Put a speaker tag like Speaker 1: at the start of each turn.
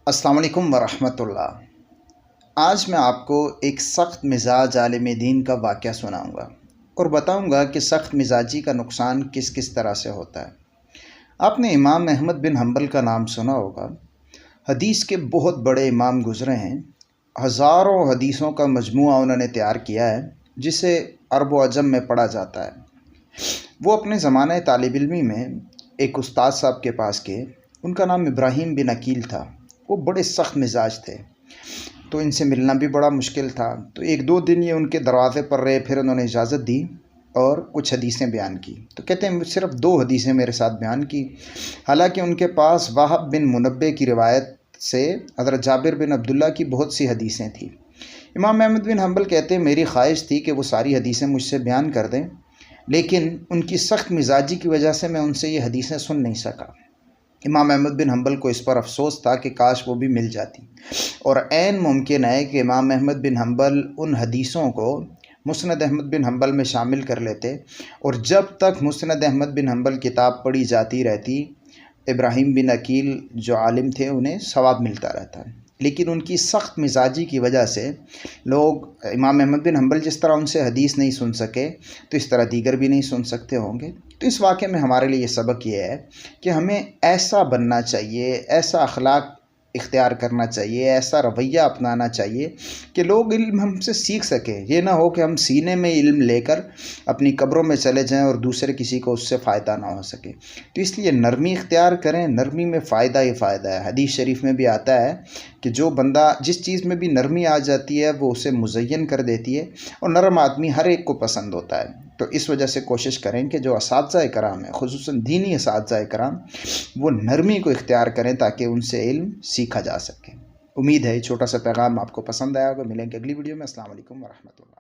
Speaker 1: السلام علیکم ورحمۃ اللہ۔ آج میں آپ کو ایک سخت مزاج عالم دین کا واقعہ سناؤں گا اور بتاؤں گا کہ سخت مزاجی کا نقصان کس کس طرح سے ہوتا ہے۔ آپ نے امام احمد بن حنبل کا نام سنا ہوگا۔ حدیث کے بہت بڑے امام گزرے ہیں۔ ہزاروں حدیثوں کا مجموعہ انہوں نے تیار کیا ہے جسے عرب و عجم میں پڑھا جاتا ہے۔ وہ اپنے زمانہ طالب علمی میں ایک استاد صاحب کے پاس گئے۔ ان کا نام ابراہیم بن عقیل تھا۔ وہ بڑے سخت مزاج تھے، تو ان سے ملنا بھی بڑا مشکل تھا۔ تو ایک دو دن یہ ان کے دروازے پر رہے، پھر انہوں نے اجازت دی اور کچھ حدیثیں بیان کی۔ تو کہتے ہیں صرف 2 حدیثیں میرے ساتھ بیان کی، حالانکہ ان کے پاس وہب بن منبع کی روایت سے حضرت جابر بن عبداللہ کی بہت سی حدیثیں تھیں۔ امام احمد بن حنبل کہتے ہیں میری خواہش تھی کہ وہ ساری حدیثیں مجھ سے بیان کر دیں، لیکن ان کی سخت مزاجی کی وجہ سے میں ان سے یہ حدیثیں سن نہیں سکا۔ امام احمد بن حنبل کو اس پر افسوس تھا کہ کاش وہ بھی مل جاتی، اور عین ممکن ہے کہ امام احمد بن حنبل ان حدیثوں کو مسند احمد بن حنبل میں شامل کر لیتے، اور جب تک مسند احمد بن حنبل کتاب پڑھی جاتی رہتی، ابراہیم بن عقیل جو عالم تھے انہیں ثواب ملتا رہتا۔ لیکن ان کی سخت مزاجی کی وجہ سے لوگ امام احمد بن حنبل جس طرح ان سے حدیث نہیں سن سکے، تو اس طرح دیگر بھی نہیں سن سکتے ہوں گے۔ تو اس واقعے میں ہمارے لیے یہ سبق یہ ہے کہ ہمیں ایسا بننا چاہیے، ایسا اخلاق اختیار کرنا چاہیے، ایسا رویہ اپنانا چاہیے کہ لوگ علم ہم سے سیکھ سکیں۔ یہ نہ ہو کہ ہم سینے میں علم لے کر اپنی قبروں میں چلے جائیں اور دوسرے کسی کو اس سے فائدہ نہ ہو سکے۔ تو اس لیے نرمی اختیار کریں، نرمی میں فائدہ ہی فائدہ ہے۔ حدیث شریف میں بھی آتا ہے کہ جو بندہ جس چیز میں بھی نرمی آ جاتی ہے وہ اسے مزین کر دیتی ہے، اور نرم آدمی ہر ایک کو پسند ہوتا ہے۔ تو اس وجہ سے کوشش کریں کہ جو اساتذہ کرام ہیں، خصوصاً دینی اساتذہ کرام، وہ نرمی کو اختیار کریں تاکہ ان سے علم سیکھا جا سکے۔ امید ہے یہ چھوٹا سا پیغام آپ کو پسند آیا ہوگا۔ ملیں گے اگلی ویڈیو میں۔ السلام علیکم ورحمۃ اللہ۔